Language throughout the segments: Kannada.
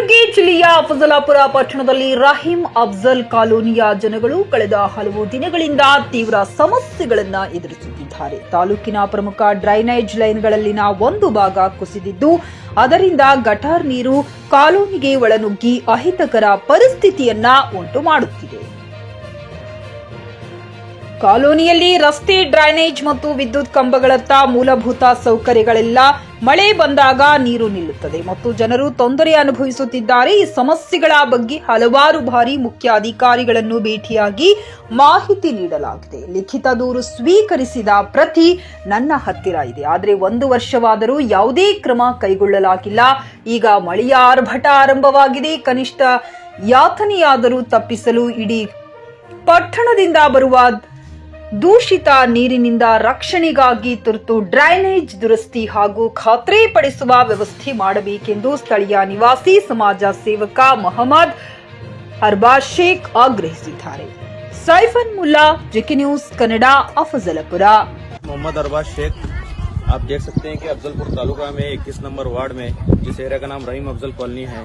ಕಲಬುರಗಿ ಜಿಲ್ಲೆಯ ಅಫಜಲಾಪುರ ಪಟ್ಟಣದಲ್ಲಿ ರಹೀಂ ಅಫ್ಜಲ್ ಕಾಲೋನಿಯ ಜನಗಳು ಕಳೆದ ಹಲವು ದಿನಗಳಿಂದ ತೀವ್ರ ಸಮಸ್ಯೆಗಳನ್ನು ಎದುರಿಸುತ್ತಿದ್ದಾರೆ. ತಾಲೂಕಿನ ಪ್ರಮುಖ ಡ್ರೈನೇಜ್ ಲೈನ್ಗಳಲ್ಲಿನ ಒಂದು ಭಾಗ ಕುಸಿದಿದ್ದು ಅದರಿಂದ ಗಟಾರ್ ನೀರು ಕಾಲೋನಿಗೆ ಒಳನುಗ್ಗಿ ಅಹಿತಕರ ಪರಿಸ್ಥಿತಿಯನ್ನ ಉಂಟು ಮಾಡುತ್ತಿದೆ. ಕಾಲೋನಿಯಲ್ಲಿ ರಸ್ತೆ, ಡ್ರೈನೇಜ್ ಮತ್ತು ವಿದ್ಯುತ್ ಕಂಬಗಳತ್ತ ಮೂಲಭೂತ ಸೌಕರ್ಯಗಳೆಲ್ಲ ಮಳೆ ಬಂದಾಗ ನೀರು ನಿಲ್ಲುತ್ತದೆ ಮತ್ತು ಜನರು ತೊಂದರೆ ಅನುಭವಿಸುತ್ತಿದ್ದಾರೆ. ಈ ಸಮಸ್ಯೆಗಳ ಬಗ್ಗೆ ಹಲವಾರು ಬಾರಿ ಮುಖ್ಯ ಅಧಿಕಾರಿಗಳನ್ನು ಭೇಟಿಯಾಗಿ ಮಾಹಿತಿ ನೀಡಲಾಗಿದೆ. ಲಿಖಿತ ದೂರು ಸ್ವೀಕರಿಸಿದ ಪ್ರತಿ ನನ್ನ ಹತ್ತಿರ ಇದೆ. ಆದರೆ 1 ವರ್ಷವಾದರೂ ಯಾವುದೇ ಕ್ರಮ ಕೈಗೊಳ್ಳಲಾಗಿಲ್ಲ. ಈಗ ಮಳೆಯ ಆರ್ಭಟ ಆರಂಭವಾಗಿದೆ. ಕನಿಷ್ಠ ಯಾತನೆಯಾದರೂ ತಪ್ಪಿಸಲು ಇಡೀ ಪಟ್ಟಣದಿಂದ ಬರುವ ದೂಷಿತ ನೀರಿನಿಂದ ರಕ್ಷಣೆಗಾಗಿ ತುರ್ತು ಡ್ರೈನೇಜ್ ದುರಸ್ತಿ ಹಾಗೂ ಖಾತ್ರಿಪಡಿಸುವ ವ್ಯವಸ್ಥೆ ಮಾಡಬೇಕೆಂದು ಸ್ಥಳೀಯ ನಿವಾಸಿ ಸಮಾಜ ಸೇವಕ ಮೊಹಮ್ಮದ್ ಅರ್ಬಾಜ್ शेख ಆಗ್ರಹಿಸಿದ್ದಾರೆ. Saifan Mulla, GK news Kannada, Afzalpur. मोहम्मद अरबाज शेख, आप देख सकते हैं कि अफजलपुर तालुका में 21 नंबर वार्ड में जिस एरिया का नाम रहीम अफजल कॉलोनी है,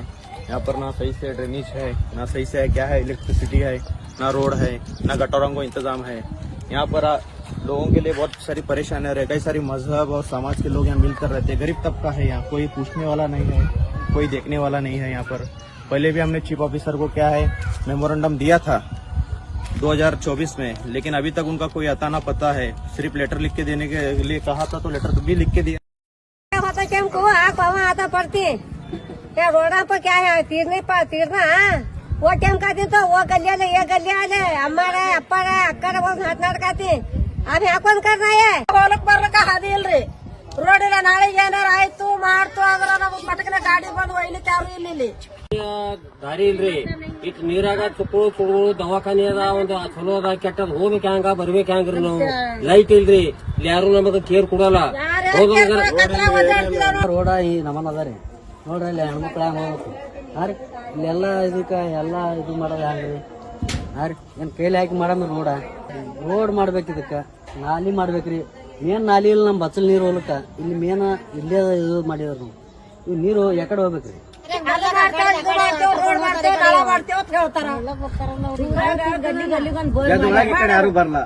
यहाँ पर ना सही से ड्रेनेज है, ना सही से क्या है इलेक्ट्रिसिटी है, ना रोड है, ना गटरों को इंतजाम है. यहाँ पर लोगों के लिए बहुत सारी परेशानियां रहे. कई सारी मजहब और समाज के लोग यहाँ मिलकर रहते हैं. गरीब तबका है यहाँ, कोई पूछने वाला नहीं है, कोई देखने वाला नहीं है. यहाँ पर पहले भी हमने चीफ ऑफिसर को क्या है मेमोरेंडम दिया था 2024 में, लेकिन अभी तक उनका कोई अता ना पता है. सिर्फ लेटर लिख के देने के लिए कहा था, तो लेटर भी लिख के दिया. आता पड़ती क्या रोडा पर क्या है तीरना वो टाइम खाती तो वो गलिया ले ये गलिया ले हमारे अप्पर है अक्कर वो हाथ खाती. अब यहाँ कौन करना है बोलक ಬರ್ಲಕ ಹಾದಿ ಇಲ್ರಿ. ರೋಡ್ ಇಲ್ಲ. ನಾಳೆ ಏನಾರ ಆಯ್ತು ಮಾಡ್ತು ಅಂದ್ರ ನಾವು ಪಟಕನ ಗಾಡಿ ಬಂದು ಒಯ್ಲಿಕ್ಕೆ ಯಾರು ಇಲ್ಲಿ ದಾರಿ ಇಲ್ರಿ. ಇಟ್ ನೀರಾಗ ಚುಕ್ಕಳು ದವಾಖಾನೆ ಅದ, ಒಂದು ಚಲೋ ಅದ ಕೆಟ್ಟದ್ ಹೋಗ್ಬೇಕು ಹ್ಯಾಂಗ ಬರ್ಬೇಕು ಹ್ಯಾಂಗ್ರಿ. ನಾವು ಲೈಟ್ ಇಲ್ರಿ, ಇಲ್ಲಿ ಯಾರು ನಮಗ ಕೇರ್ ಕೊಡಲ್ಲ. ರೋಡ ಈ ನಮನ ಅದ ರೀ. ನೋಡ್ರಿ ಇಲ್ಲಿ ಹೆಣ್ಮಕ್ಳ ಹೋಗ್ಬೇಕು ಹಾರಿ. ಇಲ್ಲೆಲ್ಲ ಇದಕ್ಕ ಎಲ್ಲ ಇದು ಮಾಡೋದು ಹ್ಯಾಂಗ್ರಿ ಹಾರಿ. ಏನ್ ಕೈಲಿ ಹಾಕಿ ಮಾಡಮ್ರಿ ರೋಡ್ ಮಾಡ್ಬೇಕು. ಇದಕ್ಕ ನಾಲಿ ಮಾಡ್ಬೇಕ್ರಿ. ಮೇನ್ ನಾಲಿ ಇಲ್ಲ ನಮ್ ಬಚ್ಚಲ್ ನೀರು ಹೋಗ್ಲಕ್ಕ. ಇಲ್ಲಿ ಮೇನ್ ಇಲ್ಲೇ ಇದು ಮಾಡಿದ್ರ ನಾವು. ಇವ್ ನೀರು ಯಾಕಡೆ ಹೋಗ್ಬೇಕ್ರಿ. ಯಾರು ಬರಲ್ಲ.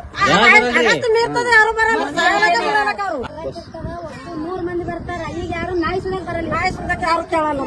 3 ಮಂದಿ ಬರ್ತಾರ. ಈಗ ಯಾರು ನಾಯಿ ಸುಡಕ್ ಬರಲ್ಲ. ನಾಯಿ ಸುಡಕ್ ಯಾರು ಕೇಳಲ್ಲ.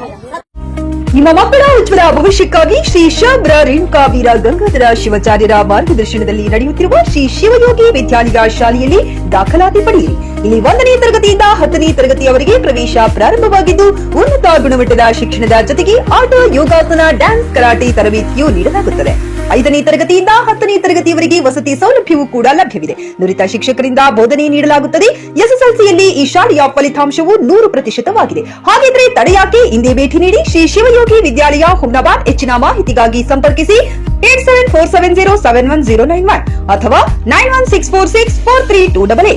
ನಿಮ್ಮ ಮಕ್ಕಳ ಉಜ್ವಲ ಭವಿಷ್ಯಕ್ಕಾಗಿ ಶ್ರೀ ಶಾಬ್ರ ರೇಣುಕಾ ವೀರ ಗಂಗಾಧರ ಶಿವಾಚಾರ್ಯರ ಮಾರ್ಗದರ್ಶನದಲ್ಲಿ ನಡೆಯುತ್ತಿರುವ ಶ್ರೀ ಶಿವಯೋಗಿ ವಿದ್ಯಾಲಯ ಶಾಲೆಯಲ್ಲಿ ದಾಖಲಾತಿ ಪಡೆಯಿರಿ. ಇಲ್ಲಿ 1ನೇ ತರಗತಿಯಿಂದ 10ನೇ ತರಗತಿಯವರೆಗೆ ಪ್ರವೇಶ ಪ್ರಾರಂಭವಾಗಿದ್ದು ಉನ್ನತ ಗುಣಮಟ್ಟದ ಶಿಕ್ಷಣದ ಜೊತೆಗೆ ಆಟ, ಯೋಗಾಸನ, ಡ್ಯಾನ್ಸ್, ಕರಾಟೆ ತರಬೇತಿಯೂ ನೀಡಲಾಗುತ್ತದೆ. 5ನೇ ತರಗತಿಯಿಂದ 10ನೇ ತರಗತಿಯವರೆಗೆ ವಸತಿ ಸೌಲಭ್ಯವೂ ಕೂಡ ಲಭ್ಯವಿದೆ. ನುರಿತ ಶಿಕ್ಷಕರಿಂದ ಬೋಧನೆ ನೀಡಲಾಗುತ್ತದೆ. ಎಸ್ಎಸ್ಎಲ್ಸಿಯಲ್ಲಿ ಈ ಶಾಲೆಯ ಫಲಿತಾಂಶವು 100%ವಾಗಿದೆ. ಹಾಗಿದ್ರೆ ತಡೆಯಾಕೆ? ಇಂದೇ ಭೇಟಿ ನೀಡಿ ಶ್ರೀ ಶಿವಯೋಗಿ ವಿದ್ಯಾಲಯ, ಹುಮ್ನಾಬಾದ್. ಹೆಚ್ಚಿನ ಮಾಹಿತಿಗಾಗಿ ಸಂಪರ್ಕಿಸಿ 8747071091 ಅಥವಾ 9164643288.